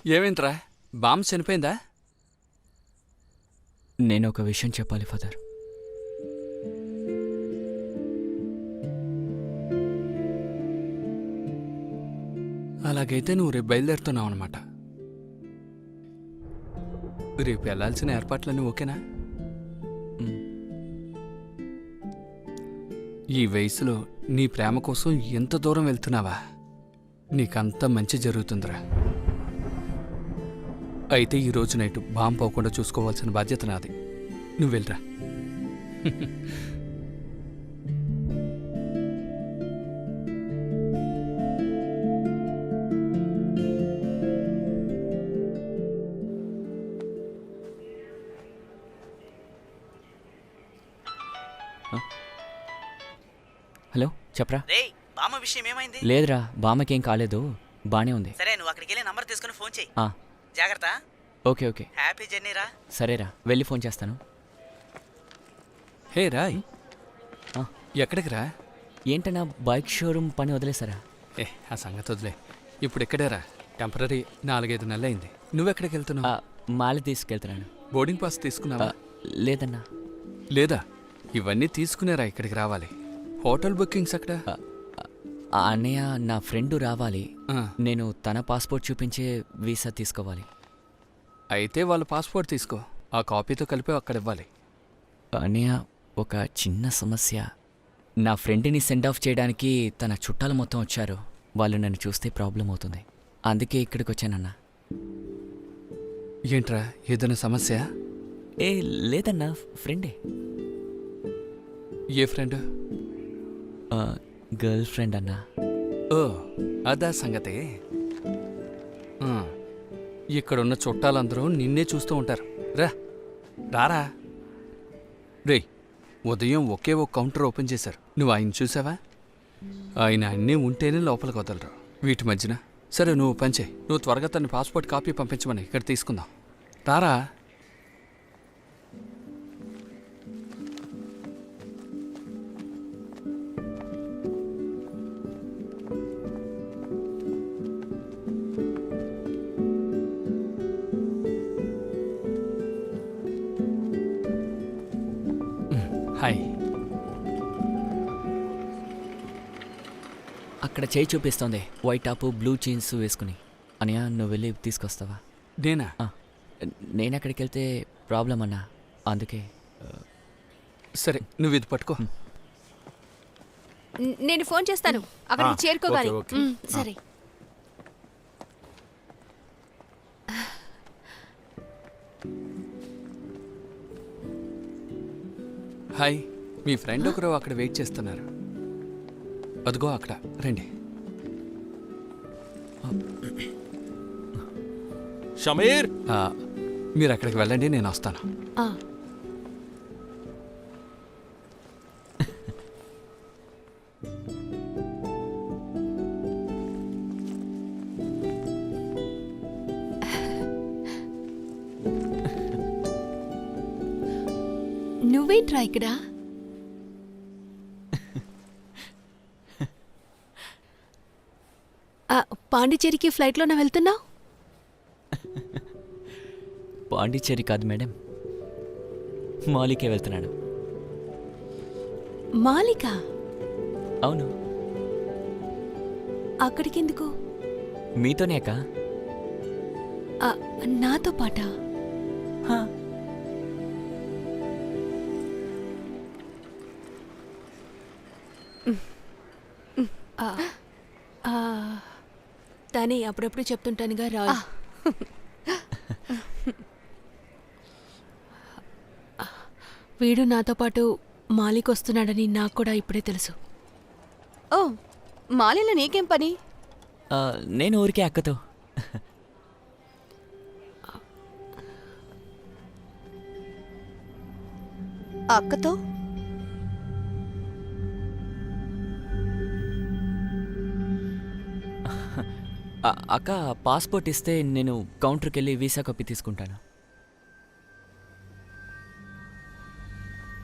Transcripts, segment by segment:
ఏమేంట్రా బామ్మ చనిపోయిందా? నేను ఒక విషయం చెప్పాలి ఫాదర్. అలాగైతే నువ్వు రేపు బయలుదేరుతున్నావు అనమాట. రేపు వెళ్లాల్సిన ఏర్పాట్లన్నీ ఓకేనా? ఈ వయసులో నీ ప్రేమ కోసం ఎంత దూరం వెళ్తున్నావా? నీకంత మంచి జరుగుతుందిరా. అయితే ఈ రోజు నైటు బాంబు పోకుండా చూసుకోవాల్సిన బాధ్యత నాది. నువ్వు వెళ్ళరా. హలో, చెప్పరా. రేయ్, బామ్మ విషయం ఏమైంది? లేదురా, బామ్మకేం కాలేదు, బానే ఉంది. సరే, నువ్వు అక్కడికి వెళ్ళి నంబర్ తీసుకుని ఫోన్ చేయి. ఆ, జాగ్రత్త. Okay okay. హ్యాపీ జర్నీ రా. సరేరా, వెళ్ళి ఫోన్ చేస్తాను. హే రాయ్, ఆ. ఎక్కడికి రా? ఏంటన్నా బైక్ షోరూమ్ పని వదిలేసారా? ఆ సంగతి వదిలే. ఇప్పుడు ఎక్కడేరా? టెంపరీ 4-5 నెలలైంది. నువ్వెక్కడికి వెళ్తున్నావు? మాలి తీసుకెళ్తున్నాను. బోర్డింగ్ పాస్ తీసుకున్నావా? లేదన్నా. లేదా? ఇవన్నీ తీసుకునేరా ఇక్కడికి రావాలి. హోటల్ బుకింగ్స్ అక్కడ. అన్నయ్య, నా ఫ్రెండ్ రావాలి. ఆ. నేను తన పాస్పోర్ట్ చూపించే వీసా తీసుకోవాలి. అయితే వాళ్ళ పాస్పోర్ట్ తీసుకో, ఆ కాపీతో కలిపి అక్కడ ఇవ్వాలి. అన్నయ్య, ఒక చిన్న సమస్య. నా ఫ్రెండ్ని సెండ్ ఆఫ్ చేయడానికి తన చుట్టాలు మొత్తం వచ్చారు. వాళ్ళు నన్ను చూస్తే ప్రాబ్లం అవుతుంది. అందుకే ఇక్కడికి వచ్చానన్నా. ఏంట్రా, ఏదైనా సమస్య? ఏ లేదన్నా, ఫ్రెండే. ఏ ఫ్రెండ్? గర్ల్ ఫ్రెండ్ అన్నా. ఓ, అదా సంగతి. ఇక్కడున్న చుట్టాలందరూ నిన్నే చూస్తూ ఉంటారు. రారా. రేయ్, ఉదయం ఒకే ఒక కౌంటర్ ఓపెన్ చేశారు. నువ్వు ఆయన చూసావా? ఆయన అన్నీ ఉంటేనే లోపలికి వదలరు. వీటి మధ్యన సరే, నువ్వు పంచే. నువ్వు త్వరగా తన పాస్పోర్ట్ కాపీ పంపించమని ఇక్కడ తీసుకుందాం. రారా. హాయ్. అక్కడ చేయి చూపిస్తోంది, వైట్ టాపు బ్లూ జీన్స్ వేసుకుని. అనియా, నువ్వు వెళ్ళి తీసుకొస్తావా? నేనా? నేను అక్కడికి వెళ్తే ప్రాబ్లం అన్నా, అందుకే. సరే, నువ్వు ఇది పట్టుకో. నేను ఫోన్ చేస్తాను అక్కడికి చేరుకోగానే. Okay, okay. సరే. హాయ్, మీ ఫ్రెండ్ ఒకరు అక్కడ వెయిట్ చేస్తున్నారు. అదిగో అక్కడ, రండి. షమీర్, మీరు అక్కడికి వెళ్ళండి, నేను వస్తాను. ఆ, నువ్వేంట్రా ఇక్కడ? పాండిచేరికి ఫ్లైట్లోనా వెళ్తున్నావు? పాండిచ్చేరి కాదు మేడం, మాలికే వెళ్తున్నాను. మాలిక? అవును. అక్కడికెందుకు? మీతోనే అక్క. నాతో పాటా? తనే అప్పుడప్పుడు చెప్తుంటానుగా రా. వీడు నాతో పాటు మాలిక్ వస్తున్నాడని నాకు కూడా ఇప్పుడే తెలుసు. ఓ, మాలిలో నీకేం పని? నేను ఊరికే అక్కతో. అక్కతో? అక్క పాస్పోర్ట్ ఇస్తే నేను కౌంటర్కి వెళ్ళి వీసా కాపీ తీసుకుంటాను.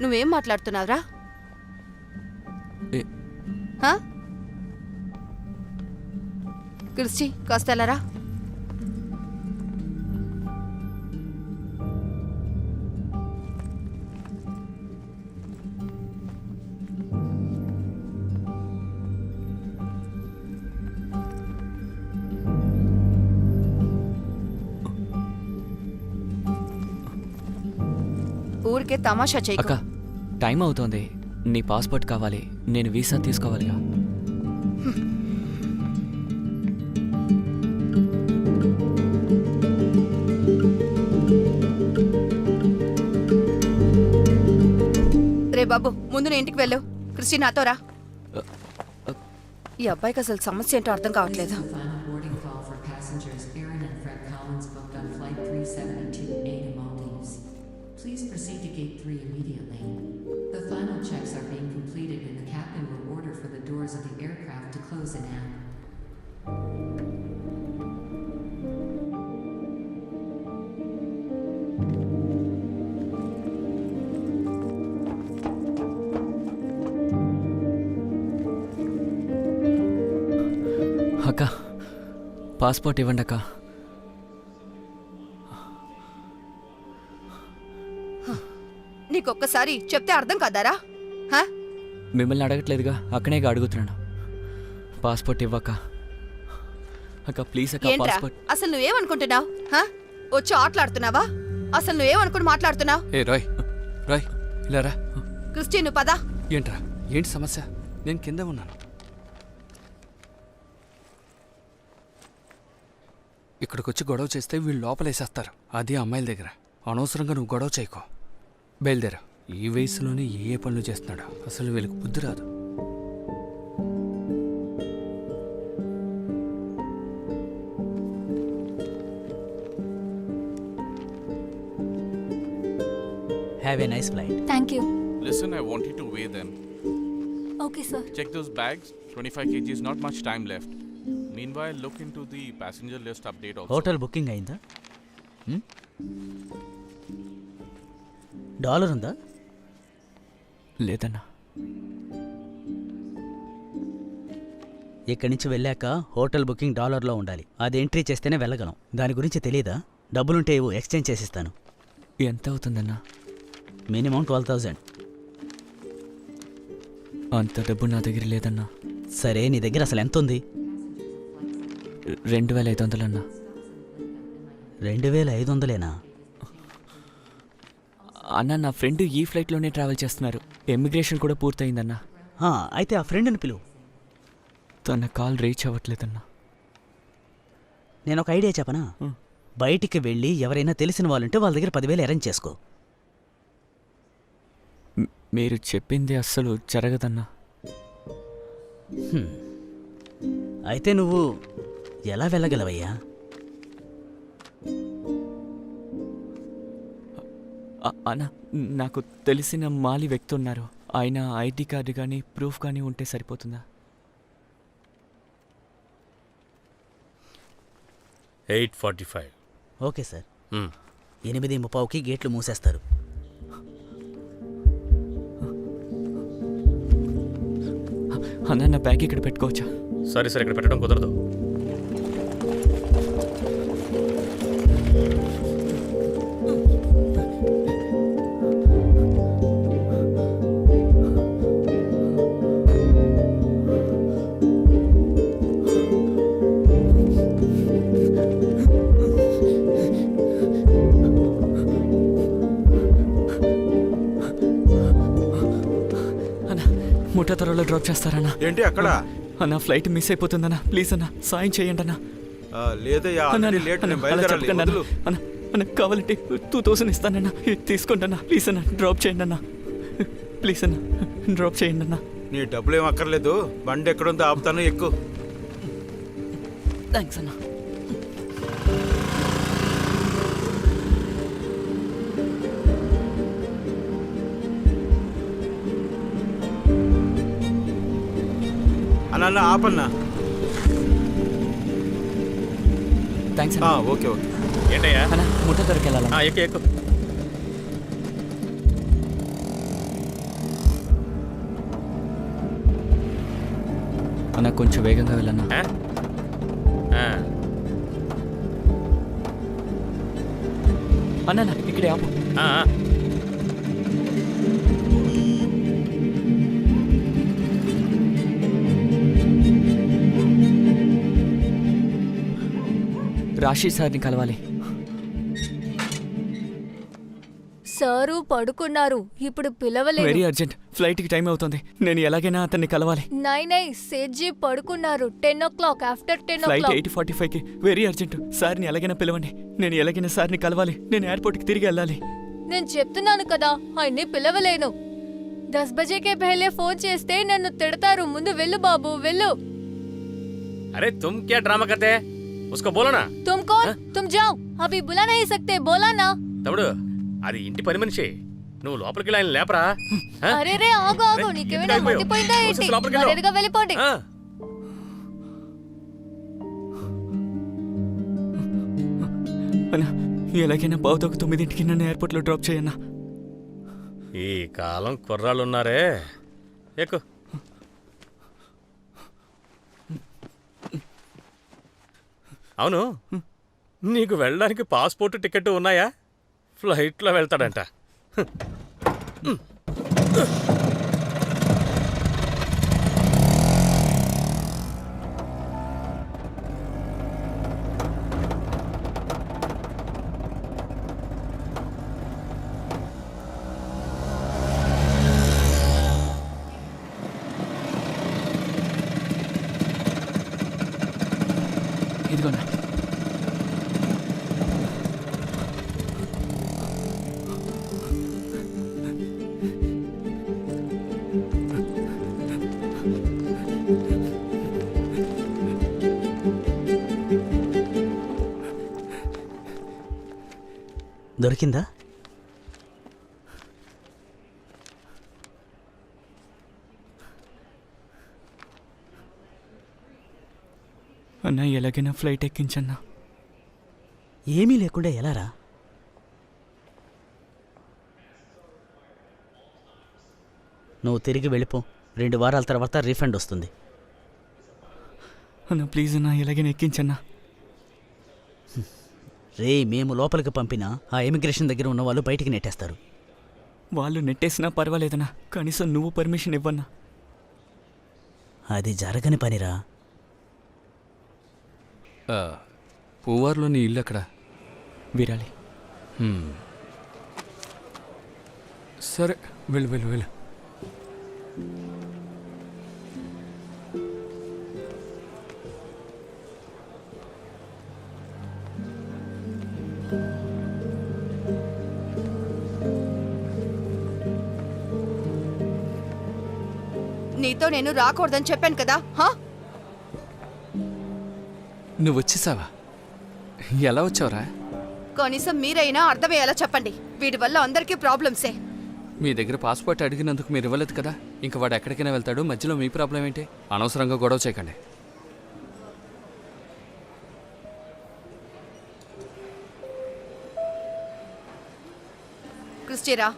నువ్వేం మాట్లాడుతున్నావురా? ఏ- క్రిస్టి, కాస్త వెళ్ళరా. ఊరికే తమాషా అక్క చేయకు. టైం అవుతోంది. నీ పాస్పోర్ట్ కావాలి, నేను వీసా తీసుకోవాలిగా. రే బాబు, ముందు నీ ఇంటికి వెళ్ళు. క్రిస్టి నాతో రా. ఈ అబ్బాయికి అసలు సమస్య ఏంటో అర్థం కావట్లేదు. Final boarding call for passengers Aaron and Fred Collins booked on flight 372A to Maldives. Please proceed to gate 3 immediately. The final checks are being completed and the captain will order for the doors of the aircraft to close in an. అక్క passport ఇవ్వండి అక్క. నీకొక్కసారి చెప్తే అర్థం కాదారా? హా? మిమ్మల్ని అడగట్లేదుగా, అక్కనేగా అడుగుతున్నాను. Passport ఇవ్వక్క. అక్క please అక్క ఏంట్రా పాస్పోర్ట్. అసలు నువ్వేమనుకుంటున్నావు? వచ్చి ఆటలాడుతున్నావా? అసలు నువ్వేమనుకుని మాట్లాడుతున్నావు? ఏ రాయ్ రాయ్ ఇలా రా. క్రిస్టి నువ్వు పదా. ఏంట్రా ఏంటి సమస్య? నేను కింద ఉన్నాను. ఇక్కడికి వచ్చి గొడవ చేస్తే వీళ్ళు లోపలేసేస్తారు. అది అమ్మాయిల దగ్గర. అనవసరంగా నువ్వు గొడవ చేయకో. బయలుదేరా. ఈ వయసులోనే ఏ పనులు చేస్తున్నాడు? అసలు వీళ్ళకి బుద్ధి రాదు. Have a nice flight. Thank you. Listen, I want you to weigh them. Okay, sir. Check those bags. 25 kg, not much time left. Meanwhile, look into the passenger list update also. Hotel booking అయిందా? Dollar ఉందా? లేదన్నా. ఇక్కడి నుంచి వెళ్ళాక hotel booking డాలర్లో ఉండాలి. అది entry చేస్తేనే వెళ్ళగలం. దాని గురించి తెలియదా? డబ్బులుంటే ఇవ్వు, ఎక్స్చేంజ్ చేసిస్తాను. ఎంత అవుతుందన్నా? మినిమం 12,000. అంత డబ్బు నా దగ్గర లేదన్నా. సరే, నీ దగ్గర అసలు ఎంత ఉంది? 2,500 అన్నా. 2,500 అన్నా నా ఫ్రెండ్ ఈ ఫ్లైట్లోనే ట్రావెల్ చేస్తున్నారు. ఎమిగ్రేషన్ కూడా పూర్తయిందన్నా. అయితే ఆ ఫ్రెండ్ని పిలువు. తన కాల్ రీచ్ అవ్వట్లేదన్నా. నేను ఒక ఐడియా చెప్పనా? బయటికి వెళ్ళి ఎవరైనా తెలిసిన వాళ్ళుంటే వాళ్ళ దగ్గర 10,000 అరేంజ్ చేసుకో. మీరు చెప్పింది అస్సలు జరగదన్నా. అయితే నువ్వు ఎలా వెళ్ళగలవయ్యా? అన్నా నాకు తెలిసిన మాలి వ్యక్తి ఉన్నారు. ఆయన ఐడి కార్డు కానీ ప్రూఫ్ కానీ ఉంటే సరిపోతుందా? 8:45. Okay sir. 8:30కి గేట్లు మూసేస్తారు. అన్నా నా బ్యాగ్ ఇక్కడ పెట్టుకోవచ్చా? సరే సరే, ఇక్కడ పెట్టడం కుదరదు. ముఠా త్వరలో డ్రాప్ చేస్తారన్నా? ఏంటి అక్కడ? అన్నా ఫ్లైట్ మిస్ అయిపోతుందన్నా, ప్లీజ్ అన్నా సాయం చేయండి అన్నా. లేదయ్యా, అన్నా, లేట్. అన్నా, నేను అలా బయలుదేరాలి. చెప్పకండి అన్నా. వదులు. అన్నా అన్నా కావాలంటే 2,000 ఇస్తానన్నా. తీసుకోండి అన్నా, ప్లీజ్ అన్నా డ్రాప్ చేయండి అన్నా. ప్లీజ్ అన్నా డ్రాప్ చేయండి అన్నా. నీ డబ్బులు ఏం అక్కర్లేదు. బండి ఎక్కడుందో ఆపుతాను, ఎక్కువ. థ్యాంక్స్ అన్నా. అన్న ఆపన్నా. థ్యాంక్స్ అన్నా. Okay okay. ఏంటయ్యా? అన్నా ముఠా త్వరకి వెళ్ళాలన్నా. ఎక్కు ఎక్కు. అన్నా కొంచెం వేగంగా వెళ్ళన్నా. అన్నా ఇక్కడే ఆపు. రాశి సార్ని కలవాలి. సారు పడుకున్నారు, ఇప్పుడు పిలవలేదు. వెరీ అర్జెంట్, ఫ్లైట్కి టైం అవుతుంది. నేను ఎలాగైనా అతన్ని కలవాలి. నై సేట్జీ పడుకున్నారు. 10 o'clock, ఆఫ్టర్ 10 ఫ్లైట్ o'clock. 8:45కి. Very urgent. సార్ని ఎలాగైనా పిలవండి. నేను ఎలాగైనా సార్ని కలవాలి. నేను ఎయిర్పోర్ట్కి తిరిగి వెళ్ళాలి. నేను చెప్తున్నాను కదా, ఆయన్ని పిలవలేను. 10 బజేకే పహలే ఫోన్ చేస్తే నన్ను తిడతారు. ముందు వెళ్ళు బాబు, వెళ్ళు. अरे तुम क्या ड्रामा करते हैं? उसको बोलो ना. तुम कौन? तुम जाओ, अभी बुला नहीं सकते, बोला ना. తమ్ముడు అది ఇంటి పని మనిషి, నువ్వు లోపలికి వెళ్ళి ఆయన లేపరా. ఆ? అరే రే ఆగు ఆగు, అరే, నీకేమైనా ఎందుకు అయిపోయావు? మండిపోయిందా ఏంటి? వచ్చేసి లోపలికి వెళ్ళు. మర్యాదగా వెళ్ళిపోండి. ఆ. అన్నా, ఎలాగైనా పావుతోకు 9ంటికి నన్ను ఎయిర్పోర్ట్లో డ్రాప్ చేయన్నా. ఈ కాలం కుర్రాళ్ళు ఉన్నారే. ఎక్కు. అవును, నీకు వెళ్ళడానికి పాస్పోర్ట్ టికెట్ ఉన్నాయా? ఫ్లైట్లో వెళ్తాడంట. ఇదిగోనా. దొరికిందా? అన్నా, ఎలాగైనా ఫ్లైట్ ఎక్కించన్నా. ఏమీ లేకుండా ఎలారా? నువ్వు తిరిగి వెళ్ళిపో. 2 వారాల తర్వాత రీఫండ్ వస్తుంది. అన్నా ప్లీజ్ అన్నా, ఎలాగైనా ఎక్కించన్నా. మేము లోపలికి పంపినా ఆ ఇమిగ్రేషన్ దగ్గర ఉన్న వాళ్ళు బయటికి నెట్టేస్తారు. వాళ్ళు నెట్టేసినా పర్వాలేదన్నా, కనీసం నువ్వు పర్మిషన్ ఇవ్వన్నా. అది జరగని పనిరా. పూవార్లో నీ ఇల్లు ఎక్కడ? విరాలి. సరే, వెళ్ళు వెళ్ళు వెళ్ళు. నీతో నేను రాకూడదని చెప్పాను కదా. హా? నువ్వు వచ్చేసావా? ఎలా వచ్చావురా? కనీసం మీరైనా అర్థమయ్యేలా చెప్పండి. వీడి వల్ల అందరికీ ప్రాబ్లమ్సే. మీ దగ్గర పాస్పోర్ట్ అడిగినందుకు మీరు ఇవ్వలేదు కదా. ఇంకా వాడు ఎక్కడికైనా వెళ్తాడు, మధ్యలో మీ ప్రాబ్లం ఏంటి? అనవసరంగా గొడవ చేయకండి. క్రిస్టిరా,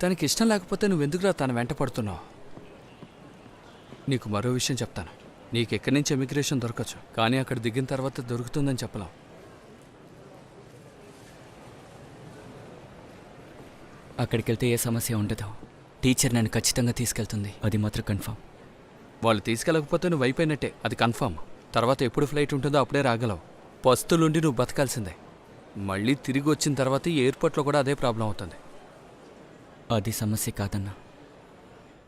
తనకి ఇష్టం లేకపోతే నువ్వెందుకురా తన వెంట పడుతున్నావు? నీకు మరో విషయం చెప్తాను. నీకు ఎక్కడి నుంచి ఎమిగ్రేషన్ దొరకచ్చు, కానీ అక్కడ దిగిన తర్వాత దొరుకుతుందని చెప్పలేం. అక్కడికి వెళ్తే ఏ సమస్య ఉండదు. టీచర్ నన్ను ఖచ్చితంగా తీసుకెళ్తుంది, అది మాత్రం కన్ఫర్మ్. వాళ్ళు తీసుకెళ్ళకపోతే నువ్వు అయిపోయినట్టే, అది కన్ఫర్మ్. తర్వాత ఎప్పుడు ఫ్లైట్ ఉంటుందో అప్పుడే రాగలవు. పస్తులుండి నువ్వు బతకాల్సిందే. మళ్ళీ తిరిగి వచ్చిన తర్వాత ఈ ఎయిర్పోర్ట్లో కూడా అదే ప్రాబ్లం అవుతుంది. అది సమస్య కాదన్నా,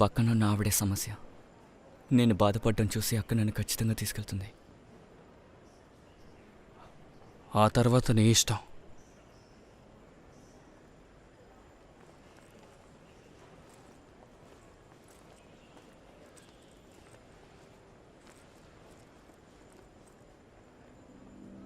పక్కనున్న ఆవిడే సమస్య. నేను బాధపడడం చూసి అక్క నన్ను ఖచ్చితంగా తీసుకెళ్తుంది. ఆ తర్వాత నీ ఇష్టం.